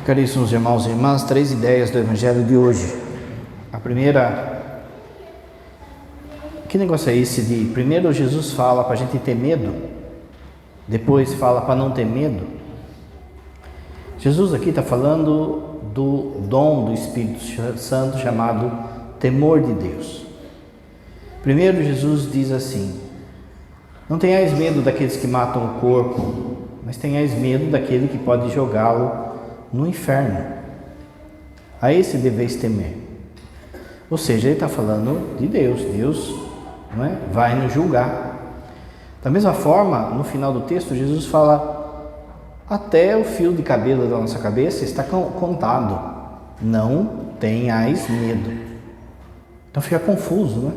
Caríssimos irmãos e irmãs, 3 ideias do Evangelho de hoje. A primeira, que negócio é esse de primeiro Jesus fala para a gente ter medo, depois fala para não ter medo? Jesus aqui está falando do dom do Espírito Santo chamado temor de Deus. Primeiro Jesus diz assim: não tenhais medo daqueles que matam o corpo, mas tenhais medo daquele que pode jogá-lo no inferno. A esse deveis temer. Ou seja, ele está falando de Deus. Deus, não é, vai nos julgar. Da mesma forma, no final do texto, Jesus fala: até o fio de cabelo da nossa cabeça está contado. Não tenhais medo. Então fica confuso, né?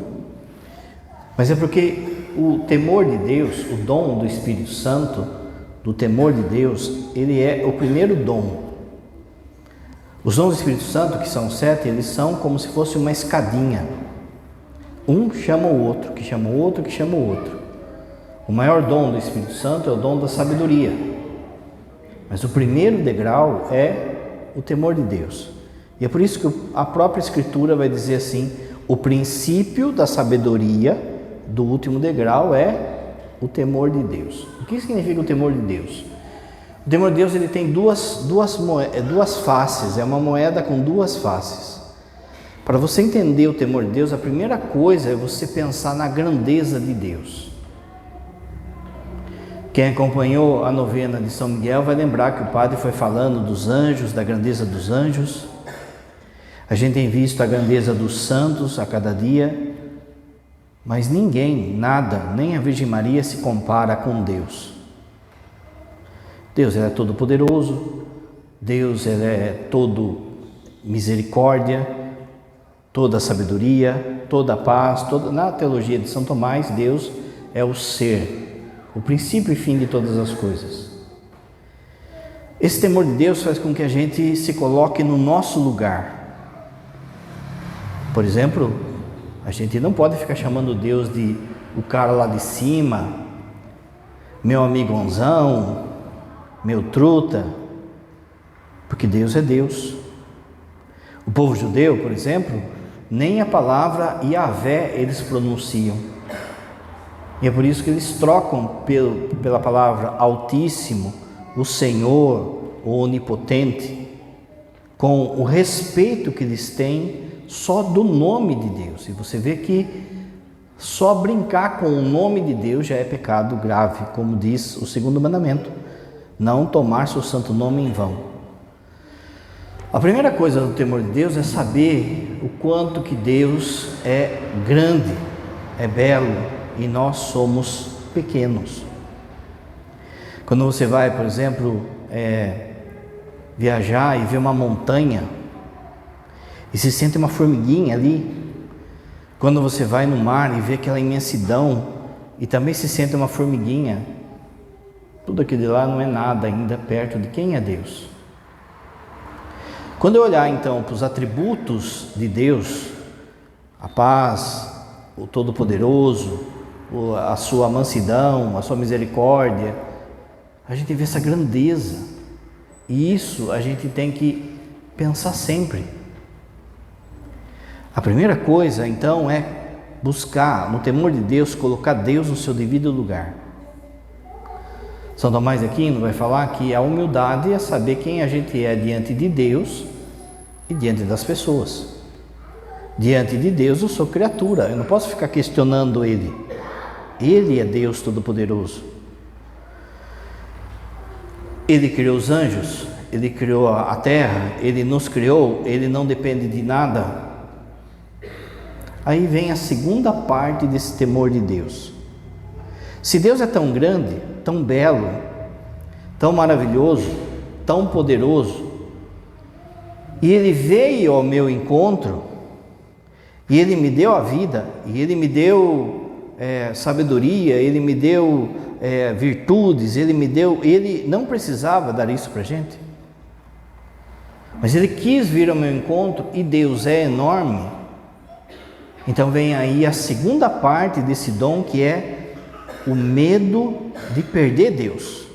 Mas é porque o temor de Deus, o dom do Espírito Santo, do temor de Deus, ele é o primeiro dom. Os dons do Espírito Santo, que são 7, eles são como se fosse uma escadinha. Um chama o outro, que chama o outro, que chama o outro. O maior dom do Espírito Santo é o dom da sabedoria. Mas o primeiro degrau é o temor de Deus. E é por isso que a própria Escritura vai dizer assim: o princípio da sabedoria do último degrau é o temor de Deus. O que significa o temor de Deus? O temor de Deus, ele tem duas faces, é uma moeda com duas faces. Para você entender o temor de Deus, a primeira coisa é você pensar na grandeza de Deus. Quem acompanhou a novena de São Miguel vai lembrar que o padre foi falando dos anjos, da grandeza dos anjos. A gente tem visto a grandeza dos santos a cada dia, mas ninguém, nada, nem a Virgem Maria se compara com Deus. Deus, ele é todo poderoso, Deus, ele é todo misericórdia, toda sabedoria, toda paz, na teologia de São Tomás, Deus é o ser, o princípio e fim de todas as coisas. Esse temor de Deus faz com que a gente se coloque no nosso lugar. Por exemplo, a gente não pode ficar chamando Deus de o cara lá de cima, meu amigãozão, meu truta, porque Deus é Deus. O povo judeu, por exemplo, nem a palavra Yahvé eles pronunciam. E é por isso que eles trocam pela palavra Altíssimo, o Senhor, o Onipotente, com o respeito que eles têm só do nome de Deus. E você vê que só brincar com o nome de Deus já é pecado grave, como diz o segundo mandamento: não tomar seu santo nome em vão. A primeira coisa do temor de Deus é saber o quanto que Deus é grande, é belo e nós somos pequenos. Quando você vai, por exemplo, viajar e ver uma montanha e se sente uma formiguinha ali, quando você vai no mar e vê aquela imensidão e também se sente uma formiguinha, tudo aquilo lá não é nada ainda perto de quem é Deus. Quando eu olhar então para os atributos de Deus, a paz, o Todo-Poderoso, a sua mansidão, a sua misericórdia, a gente vê essa grandeza, e isso a gente tem que pensar sempre. A primeira coisa então é buscar no temor de Deus, colocar Deus no seu devido lugar. São Tomás de Aquino vai falar que a humildade é saber quem a gente é diante de Deus e diante das pessoas. Diante de Deus eu sou criatura, eu não posso ficar questionando Ele. Ele é Deus Todo-Poderoso. Ele criou os anjos, Ele criou a terra, Ele nos criou, Ele não depende de nada. Aí vem a segunda parte desse temor de Deus. Se Deus é tão grande, tão belo, tão maravilhoso, tão poderoso, e Ele veio ao meu encontro, e Ele me deu a vida, e Ele me deu sabedoria, Ele me deu virtudes, Ele não precisava dar isso para a gente, mas Ele quis vir ao meu encontro, e Deus é enorme. Então vem aí a segunda parte desse dom, que é o medo de perder Deus.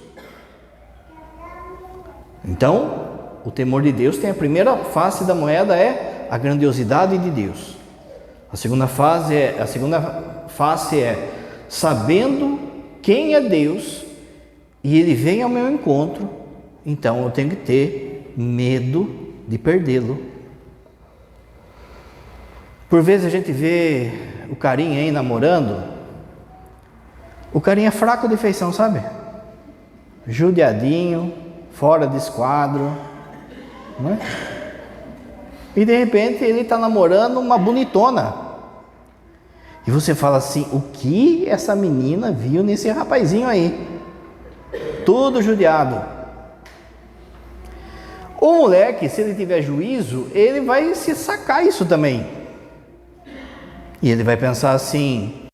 Então, o temor de Deus tem a primeira face da moeda, é a grandiosidade de Deus. A segunda face é sabendo quem é Deus e Ele vem ao meu encontro, então eu tenho que ter medo de perdê-lo. Por vezes a gente vê o carinha aí namorando, o carinha é fraco de feição, sabe? Judiadinho, fora de esquadro, não é? E de repente ele está namorando uma bonitona. E você fala assim, o que essa menina viu nesse rapazinho aí? Tudo judiado. O moleque, se ele tiver juízo, ele vai se sacar isso também. E ele vai pensar assim,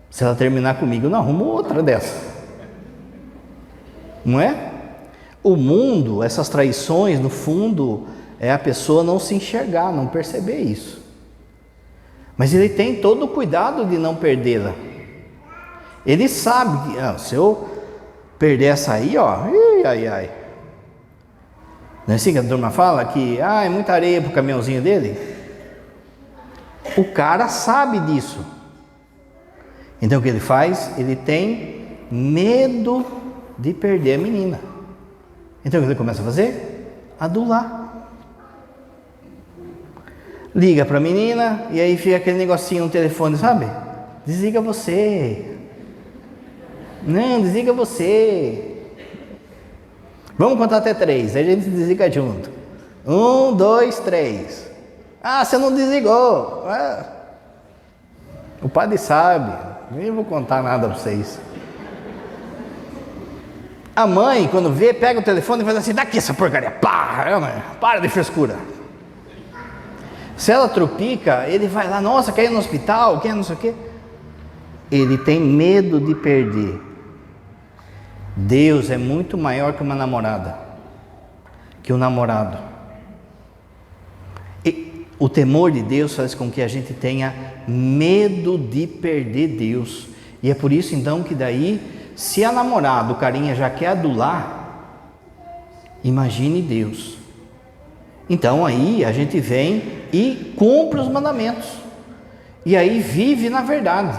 se ela terminar comigo, eu não arrumo outra dessa. Não é? O mundo, essas traições, no fundo, é a pessoa não se enxergar, não perceber isso. Mas ele tem todo o cuidado de não perdê-la. Ele sabe que se eu perder essa aí, ó, ai. Não é assim que a turma fala? Que é muita areia pro caminhãozinho dele? O cara sabe disso. Então o que ele faz? Ele tem medo de perder a menina. Então o que ele começa a fazer? Adular. Liga para a menina e aí fica aquele negocinho no telefone, sabe? Desliga você. Não, desliga você. Vamos contar até 3, aí a gente desliga junto. 1, 2, 3. Você não desligou. O padre sabe. Nem vou contar nada para vocês. A mãe, quando vê, pega o telefone e faz assim, daqui essa porcaria. Para de frescura. Se ela tropica, ele vai lá, nossa, quer ir no hospital, quer não sei o quê. Ele tem medo de perder. Deus é muito maior que uma namorada, que um namorado. E o temor de Deus faz com que a gente tenha medo de perder Deus. E é por isso então que daí, se a namorada, o carinha já quer adular, imagine Deus. Então aí a gente vem e cumpre os mandamentos. E aí vive na verdade,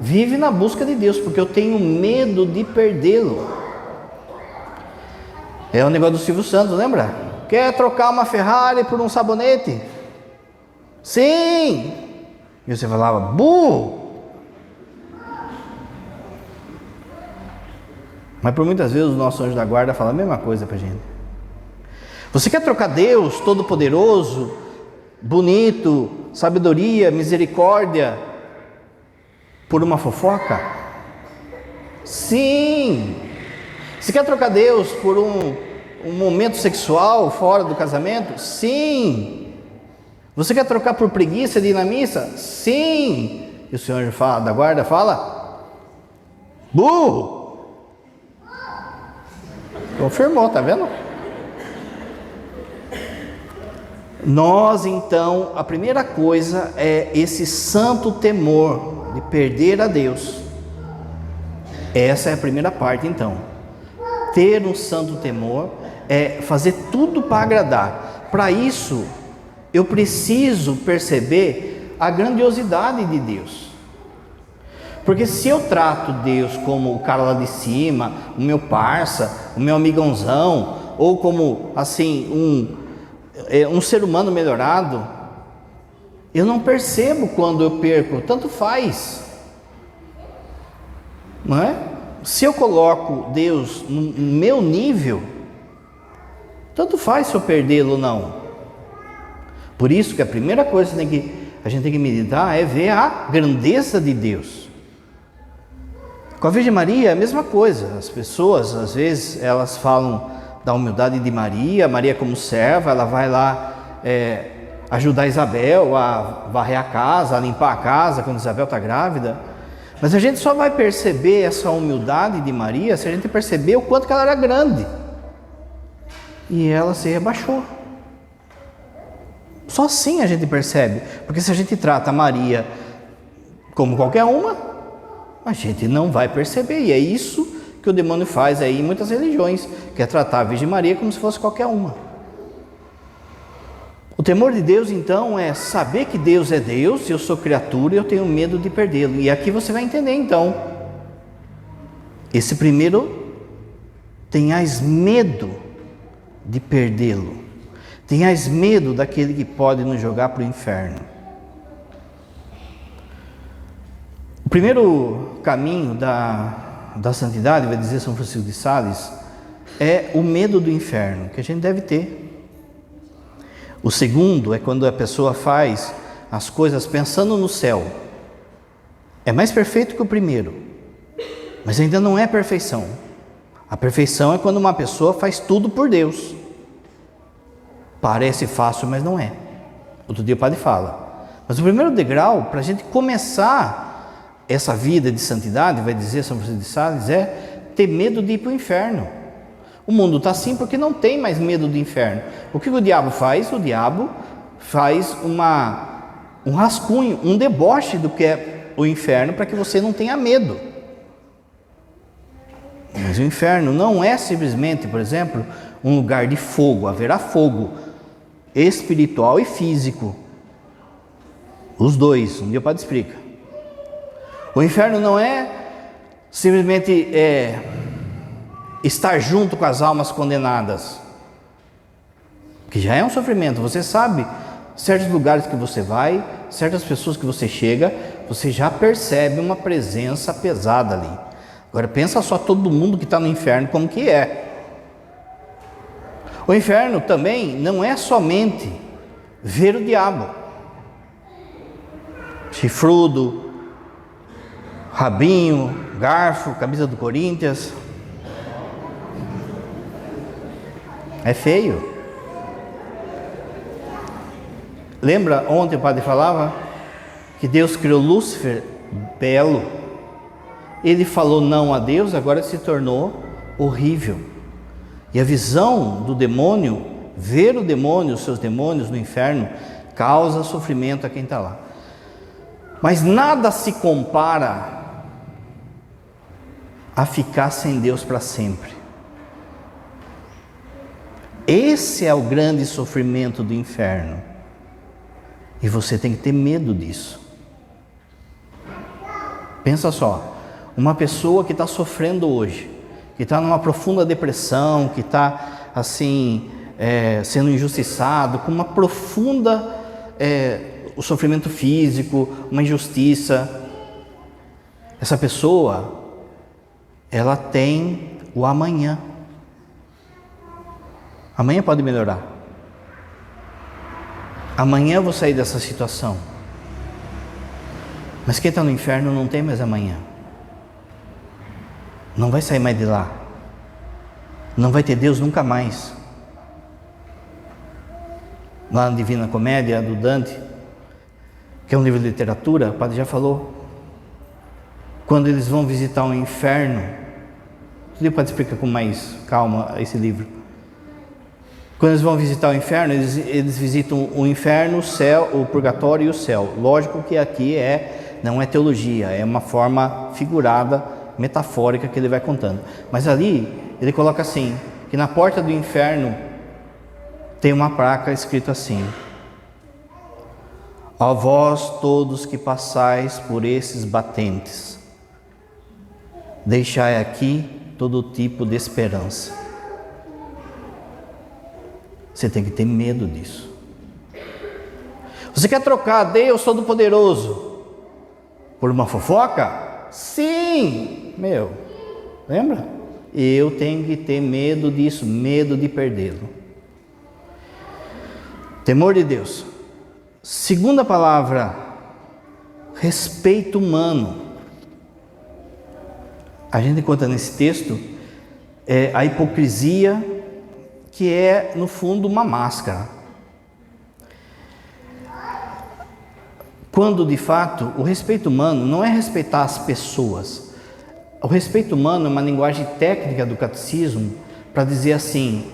vive na busca de Deus, porque eu tenho medo de perdê-lo. É o negócio do Silvio Santos, lembra? Quer trocar uma Ferrari por um sabonete? Sim! E você falava, burro! Mas por muitas vezes o nosso anjo da guarda fala a mesma coisa pra gente. Você quer trocar Deus Todo-Poderoso, bonito, sabedoria, misericórdia, por uma fofoca? Sim! Você quer trocar Deus por um momento sexual fora do casamento? Sim! Você quer trocar por preguiça de ir na missa? Sim! E o senhor da guarda fala, burro! Confirmou, tá vendo? Nós então, a primeira coisa é esse santo temor de perder a Deus. Essa é a primeira parte então. Ter um santo temor é fazer tudo para agradar. Para isso, eu preciso perceber a grandiosidade de Deus. Porque se eu trato Deus como o cara lá de cima, o meu parça, o meu amigãozão, ou como assim um ser humano melhorado, eu não percebo quando eu perco, tanto faz, não é? Se eu coloco Deus no meu nível, tanto faz se eu perdê-lo ou não. Por isso que a primeira coisa que a gente tem que meditar é ver a grandeza de Deus. Com a Virgem Maria é a mesma coisa. As pessoas, às vezes, elas falam da humildade de Maria, Maria como serva, ela vai lá ajudar Isabel a varrer a casa, a limpar a casa quando Isabel está grávida. Mas a gente só vai perceber essa humildade de Maria se a gente perceber o quanto que ela era grande. E ela se rebaixou. Só assim a gente percebe. Porque se a gente trata Maria como qualquer uma, a gente não vai perceber. E é isso que o demônio faz aí em muitas religiões, que é tratar a Virgem Maria como se fosse qualquer uma. O temor de Deus, então, é saber que Deus é Deus, eu sou criatura e eu tenho medo de perdê-lo. E aqui você vai entender, então, esse primeiro, tenhais medo de perdê-lo. Tenhais medo daquele que pode nos jogar para o inferno. O primeiro caminho da santidade, vai dizer São Francisco de Sales, é o medo do inferno, que a gente deve ter. O segundo é quando a pessoa faz as coisas pensando no céu. É mais perfeito que o primeiro, mas ainda não é perfeição. A perfeição é quando uma pessoa faz tudo por Deus. Parece fácil, mas não é. Outro dia o padre fala. Mas o primeiro degrau, para a gente começar essa vida de santidade, vai dizer São Francisco de Sales, é ter medo de ir para o inferno. O mundo está assim porque não tem mais medo do inferno. O que o diabo faz? O diabo faz um rascunho, um deboche do que é o inferno para que você não tenha medo. Mas o inferno não é simplesmente, por exemplo, um lugar de fogo. Haverá fogo espiritual e físico. Os dois, um dia o padre explica. O inferno não é simplesmente estar junto com as almas condenadas, que já é um sofrimento. Você sabe, certos lugares que você vai, certas pessoas que você chega, você já percebe uma presença pesada ali. Agora pensa só todo mundo que está no inferno como que é. O inferno também não é somente ver o diabo, chifrudo, rabinho, garfo, camisa do Corinthians. É feio. Lembra ontem o padre falava que Deus criou Lúcifer belo. Ele falou não a Deus, agora se tornou horrível. E a visão do demônio, ver o demônio, os seus demônios no inferno, causa sofrimento a quem está lá. Mas nada se compara a ficar sem Deus para sempre. Esse é o grande sofrimento do inferno. E você tem que ter medo disso. Pensa só, uma pessoa que está sofrendo hoje, que está numa profunda depressão, que está assim, sendo injustiçado, com uma profunda, o sofrimento físico, uma injustiça. Essa pessoa, ela tem o amanhã. Amanhã pode melhorar. Amanhã eu vou sair dessa situação. Mas quem está no inferno não tem mais amanhã. Não vai sair mais de lá. Não vai ter Deus nunca mais. Lá na Divina Comédia do Dante, que é um livro de literatura, o padre já falou. Quando eles vão visitar o inferno, o padre explica com mais calma esse livro. Quando eles vão visitar o inferno, eles visitam o inferno, o céu, o purgatório e o céu. Lógico que aqui não é teologia, é uma forma figurada, metafórica que ele vai contando. Mas ali, ele coloca assim, que na porta do inferno tem uma placa escrito assim: ó vós todos que passais por esses batentes, deixai aqui todo tipo de esperança. Você tem que ter medo disso. Você quer trocar Deus Todo-Poderoso por uma fofoca? Sim! Lembra? Eu tenho que ter medo disso, medo de perdê-lo. Temor de Deus. Segunda palavra, respeito humano. A gente encontra nesse texto a hipocrisia, que é, no fundo, uma máscara. Quando, de fato, o respeito humano não é respeitar as pessoas. O respeito humano é uma linguagem técnica do catecismo para dizer assim,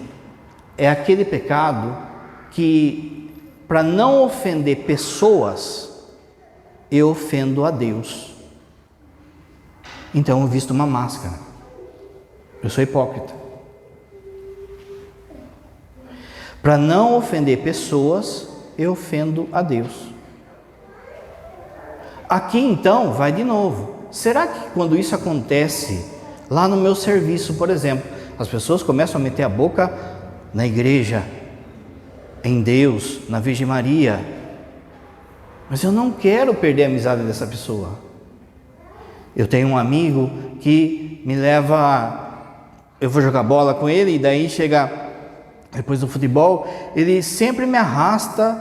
é aquele pecado que, para não ofender pessoas, eu ofendo a Deus. Então eu visto uma máscara. Eu sou hipócrita. Para não ofender pessoas, eu ofendo a Deus. Aqui então, vai de novo. Será que quando isso acontece, lá no meu serviço, por exemplo, as pessoas começam a meter a boca na igreja, em Deus, na Virgem Maria, mas eu não quero perder a amizade dessa pessoa. Eu tenho um amigo que me leva, eu vou jogar bola com ele, e daí chega, depois do futebol, ele sempre me arrasta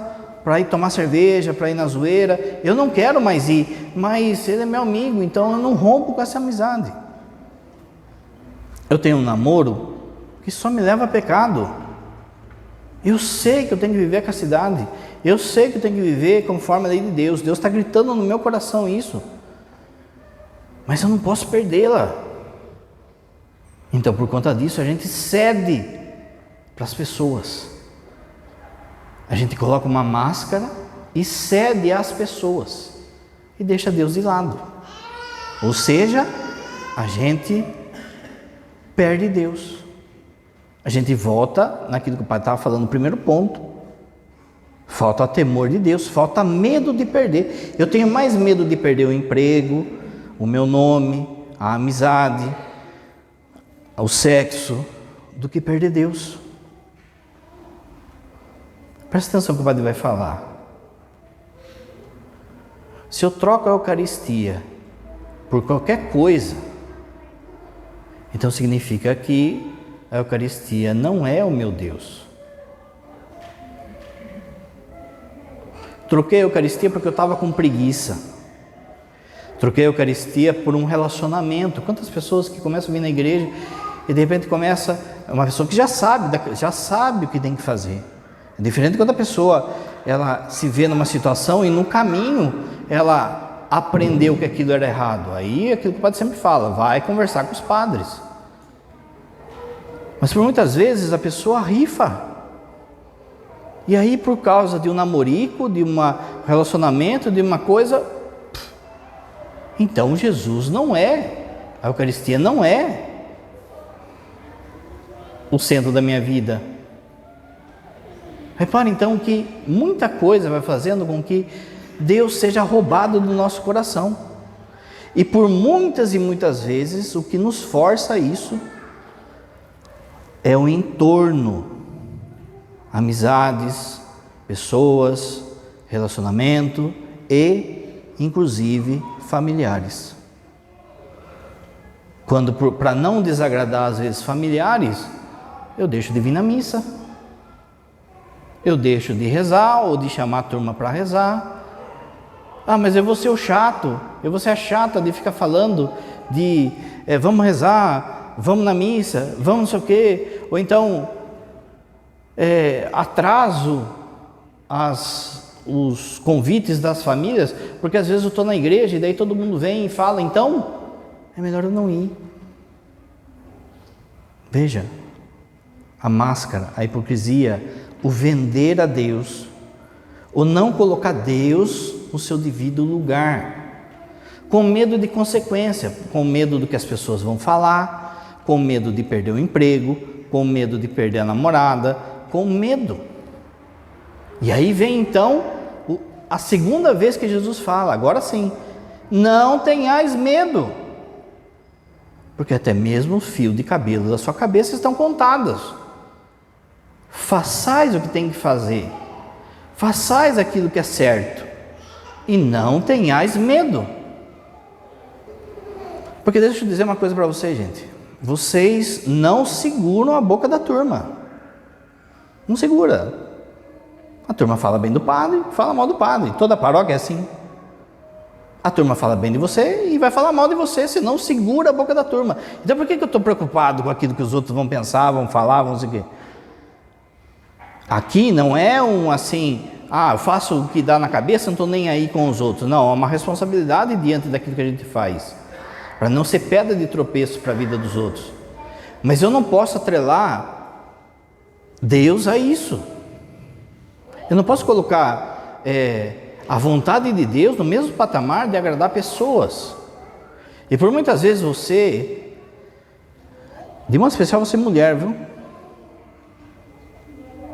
para ir tomar cerveja, para ir na zoeira. Eu não quero mais ir, mas ele é meu amigo, então eu não rompo com essa amizade. Eu tenho um namoro que só me leva a pecado. Eu sei que eu tenho que viver a castidade, eu sei que eu tenho que viver conforme a lei de Deus. Deus está gritando no meu coração isso, mas eu não posso perdê-la. Então, por conta disso, a gente cede para as pessoas. A gente coloca uma máscara e cede às pessoas e deixa Deus de lado. Ou seja, a gente perde Deus. A gente volta naquilo que o pai estava falando no primeiro ponto. Falta temor de Deus, falta medo de perder. Eu tenho mais medo de perder o emprego, o meu nome, a amizade, o sexo, do que perder Deus. Presta atenção no que o padre vai falar. Se eu troco a Eucaristia por qualquer coisa, então significa que a Eucaristia não é o meu Deus. Troquei a Eucaristia porque eu estava com preguiça. Troquei a Eucaristia por um relacionamento. Quantas pessoas que começam a vir na igreja e de repente começa uma pessoa que já sabe o que tem que fazer. É diferente quando a pessoa ela se vê numa situação e no caminho ela aprendeu que aquilo era errado. Aí aquilo que o padre sempre fala, vai conversar com os padres. Mas por muitas vezes a pessoa rifa. E aí por causa de um namorico, de um relacionamento, de uma coisa, então Jesus não é, a Eucaristia não é o centro da minha vida. Repare então que muita coisa vai fazendo com que Deus seja roubado do nosso coração. E por muitas e muitas vezes o que nos força a isso é o entorno, amizades, pessoas, relacionamento e inclusive familiares. Quando para não desagradar às vezes familiares, eu deixo de vir na missa. Eu deixo de rezar ou de chamar a turma para rezar. Ah, mas eu vou ser o chato, eu vou ser a chata de ficar falando de vamos rezar, vamos na missa, vamos não sei o quê. Ou então atraso os convites das famílias, porque às vezes eu estou na igreja e daí todo mundo vem e fala, então é melhor eu não ir. Veja, a máscara, a hipocrisia, o vender a Deus, o não colocar Deus no seu devido lugar, com medo de consequência, com medo do que as pessoas vão falar, com medo de perder o emprego, com medo de perder a namorada, com medo. E aí vem então a segunda vez que Jesus fala, agora sim, não tenhais medo, porque até mesmo o fio de cabelo da sua cabeça estão contados. Façais o que tem que fazer, façais aquilo que é certo, e não tenhais medo. Porque deixa eu dizer uma coisa para vocês, gente, vocês não seguram a boca da turma, não segura. A turma fala bem do padre, fala mal do padre, toda paróquia é assim. A turma fala bem de você e vai falar mal de você, se não segura a boca da turma. Então por que eu estou preocupado com aquilo que os outros vão pensar, vão falar, vão sei o quê? Aqui não é um assim, eu faço o que dá na cabeça, não estou nem aí com os outros. Não, é uma responsabilidade diante daquilo que a gente faz, para não ser pedra de tropeço para a vida dos outros. Mas eu não posso atrelar Deus a isso. Eu não posso colocar a vontade de Deus no mesmo patamar de agradar pessoas. E por muitas vezes você, de modo especial você mulher, viu?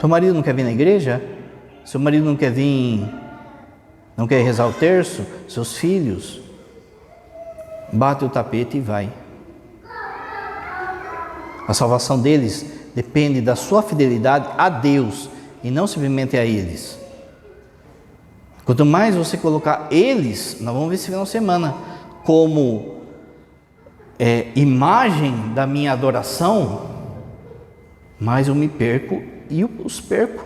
Teu marido não quer vir na igreja? Seu marido não quer vir, não quer rezar o terço? Seus filhos? Bate o tapete e vai. A salvação deles depende da sua fidelidade a Deus e não simplesmente a eles. Quanto mais você colocar eles, nós vamos ver esse final de semana, como imagem da minha adoração, mais eu me perco e os perco.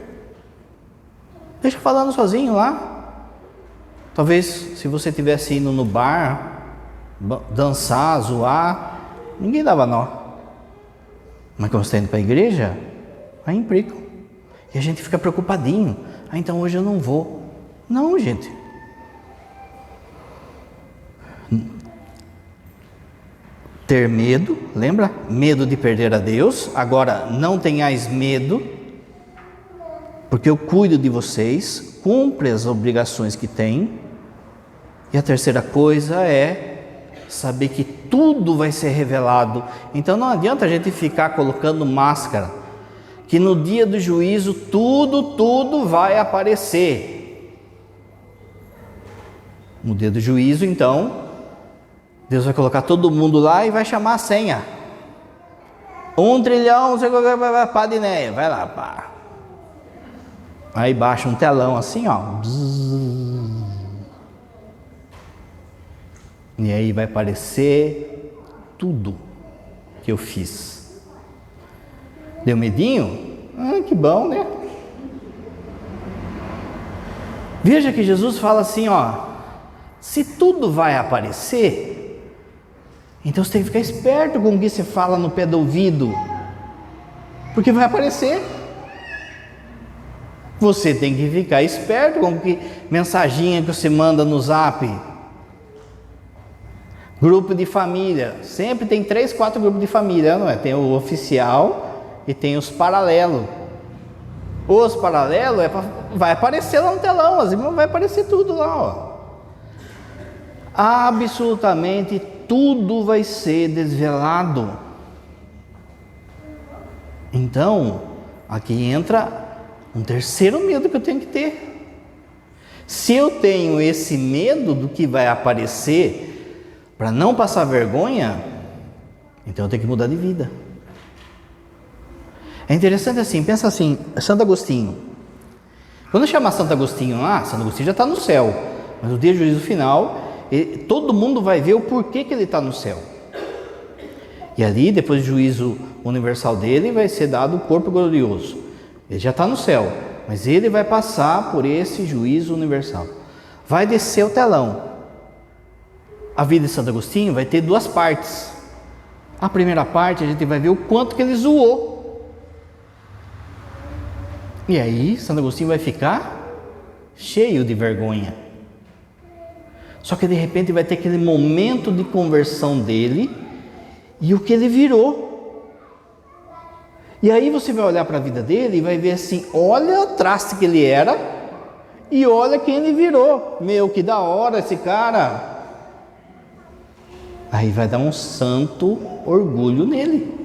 Deixa falando sozinho lá. Talvez se você estivesse indo no bar, dançar, zoar, ninguém dava nó. Mas quando você está indo para a igreja, aí implicam. E a gente fica preocupadinho. Então hoje eu não vou. Não, gente. Ter medo, lembra? Medo de perder a Deus. Agora, não tenhais medo, porque eu cuido de vocês, cumpre as obrigações que tem. E a terceira coisa é saber que tudo vai ser revelado. Então não adianta a gente ficar colocando máscara, que no dia do juízo tudo vai aparecer. No dia do juízo, então, Deus vai colocar todo mundo lá e vai chamar a senha. 1 trilhão, não sei o que, pá de Enéia, vai lá, pá. Aí baixa um telão assim, ó. E aí vai aparecer tudo que eu fiz. Deu medinho? Que bom, né? Veja que Jesus fala assim, ó. Se tudo vai aparecer, então você tem que ficar esperto com o que você fala no pé do ouvido, porque vai aparecer. Você tem que ficar esperto com que mensaginha que você manda no zap. Grupo de família, sempre tem 3, 4 grupos de família, não é? Tem o oficial e tem os paralelos. Os paralelos vai aparecer lá no telão, as irmãs vai aparecer tudo lá, ó. Absolutamente tudo vai ser desvelado. Então, aqui entra um terceiro medo que eu tenho que ter. Se eu tenho esse medo do que vai aparecer, para não passar vergonha, então eu tenho que mudar de vida. É interessante assim, pensa assim, Santo Agostinho. Quando eu chamar Santo Agostinho lá, Santo Agostinho já está no céu, mas no dia do juízo final, todo mundo vai ver o porquê que ele está no céu. E ali, depois do juízo universal dele, vai ser dado o corpo glorioso. Ele já está no céu, mas ele vai passar por esse juízo universal. Vai descer o telão. A vida de Santo Agostinho vai ter 2 partes. A primeira parte a gente vai ver o quanto que ele zoou. E aí Santo Agostinho vai ficar cheio de vergonha. Só que de repente vai ter aquele momento de conversão dele e o que ele virou. E aí você vai olhar para a vida dele e vai ver assim, olha o traste que ele era e olha quem ele virou. Meu, que da hora esse cara. Aí vai dar um santo orgulho nele.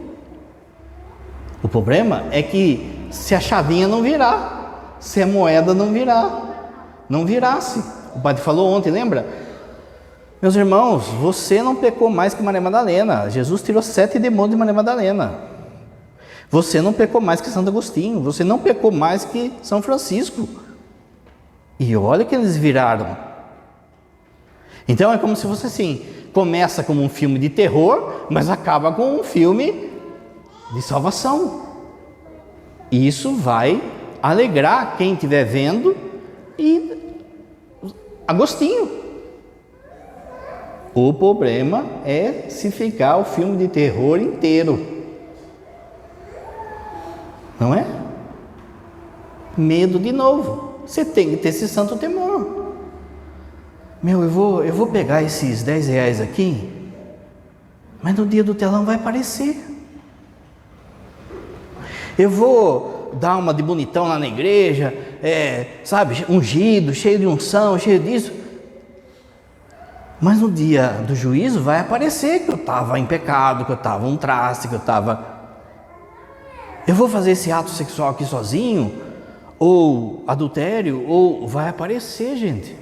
O problema é que se a chavinha não virar, se a moeda não virar, não virasse. O padre falou ontem, lembra? Meus irmãos, você não pecou mais que Maria Madalena. Jesus tirou 7 demônios de Maria Madalena. Você não pecou mais que Santo Agostinho. Você não pecou mais que São Francisco. E olha que eles viraram. Então é como se fosse assim, começa como um filme de terror, mas acaba com um filme de salvação. E isso vai alegrar quem estiver vendo e Agostinho. O problema é se ficar o filme de terror inteiro. Não é? Medo de novo. Você tem que ter esse santo temor. Meu, eu vou pegar esses 10 reais aqui, mas no dia do telão vai aparecer. Eu vou dar uma de bonitão lá na igreja, sabe, ungido, cheio de unção, cheio disso. Mas no dia do juízo vai aparecer que eu estava em pecado, que eu estava um traste, que eu estava... Eu vou fazer esse ato sexual aqui sozinho? Ou adultério? Ou vai aparecer, gente?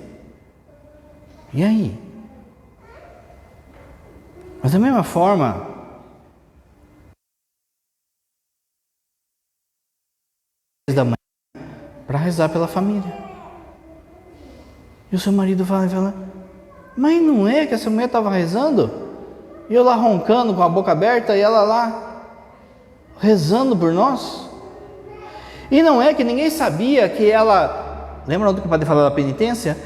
E aí? Mas da mesma forma, da manhã, para rezar pela família. E o seu marido fala, mas não é que essa mulher estava rezando? E eu lá roncando com a boca aberta e ela lá rezando por nós? E não é que ninguém sabia que ela, lembra do que o padre falou da penitência?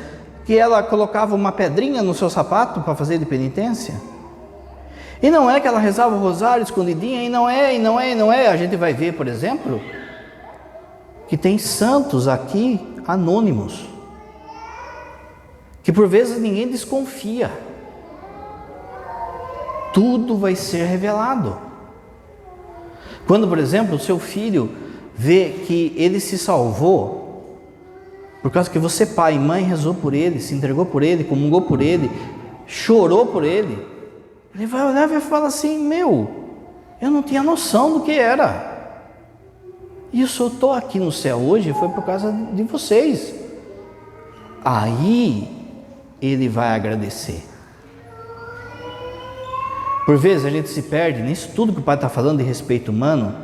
Que ela colocava uma pedrinha no seu sapato para fazer de penitência? E não é que ela rezava o rosário escondidinha? E não é. A gente vai ver, por exemplo, que tem santos aqui anônimos, que por vezes ninguém desconfia. Tudo vai ser revelado. Quando, por exemplo, o seu filho vê que ele se salvou, por causa que você, pai e mãe, rezou por ele, se entregou por ele, comungou por ele, chorou por ele, ele vai olhar e vai falar assim, eu não tinha noção do que era. E se eu estou aqui no céu hoje, foi por causa de vocês. Aí ele vai agradecer. Por vezes a gente se perde nisso tudo que o Pai está falando de respeito humano.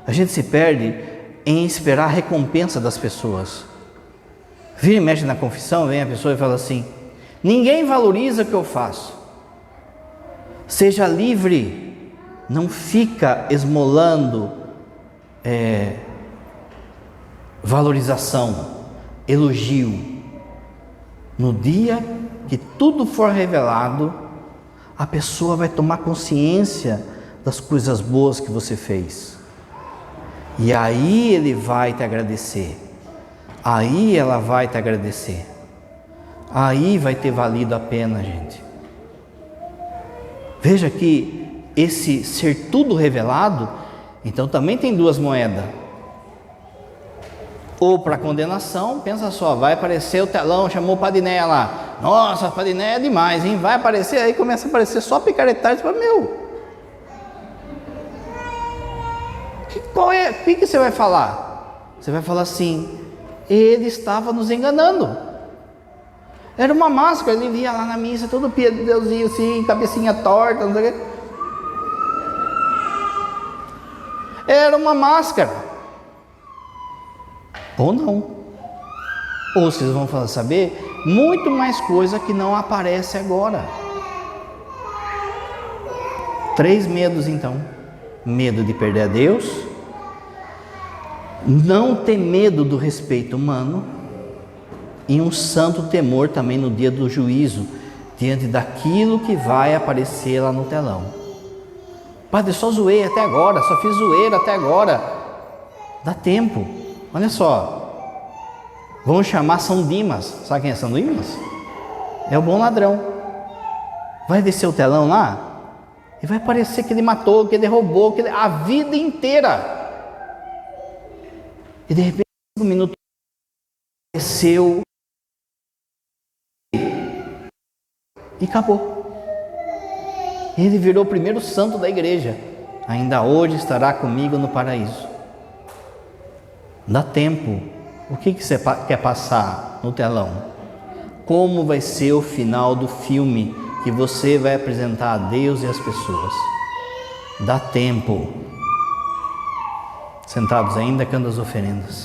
A gente se perde em esperar a recompensa das pessoas. Vira e mexe na confissão, vem a pessoa e fala assim, ninguém valoriza o que eu faço. Seja livre, não fica esmolando valorização, elogio. No dia que tudo for revelado, a pessoa vai tomar consciência das coisas boas que você fez. E aí ele vai te agradecer. Aí ela vai te agradecer. Aí vai ter valido a pena, gente. Veja que esse ser tudo revelado, então também tem duas moedas. Ou para condenação, pensa só, vai aparecer o telão, chamou o Padinéia lá. Nossa, a Padinéia é demais, hein? Vai aparecer, aí começa a aparecer só picaretagem. Você fala, o que você vai falar? Você vai falar assim, ele estava nos enganando. Era uma máscara, ele via lá na missa, todo piedeuzinho assim, cabecinha torta, não sei o quê. Era uma máscara. Ou não. Ou vocês vão saber muito mais coisa que não aparece agora. 3 medos então. Medo de perder a Deus, não ter medo do respeito humano e um santo temor também no dia do juízo, diante daquilo que vai aparecer lá no telão. Padre, só zoei até agora, só fiz zoeira até agora. Dá tempo. Olha só, vamos chamar São Dimas. Sabe quem é São Dimas? É o bom ladrão. Vai descer o telão lá e vai parecer que ele matou, que ele roubou, que ele, a vida inteira. E de repente, 5 minutos, desceu e acabou. Ele virou o primeiro santo da igreja. Ainda hoje estará comigo no paraíso. Dá tempo. O que você quer passar no telão? Como vai ser o final do filme que você vai apresentar a Deus e as pessoas? Dá tempo. Sentados ainda, cantando as oferendas.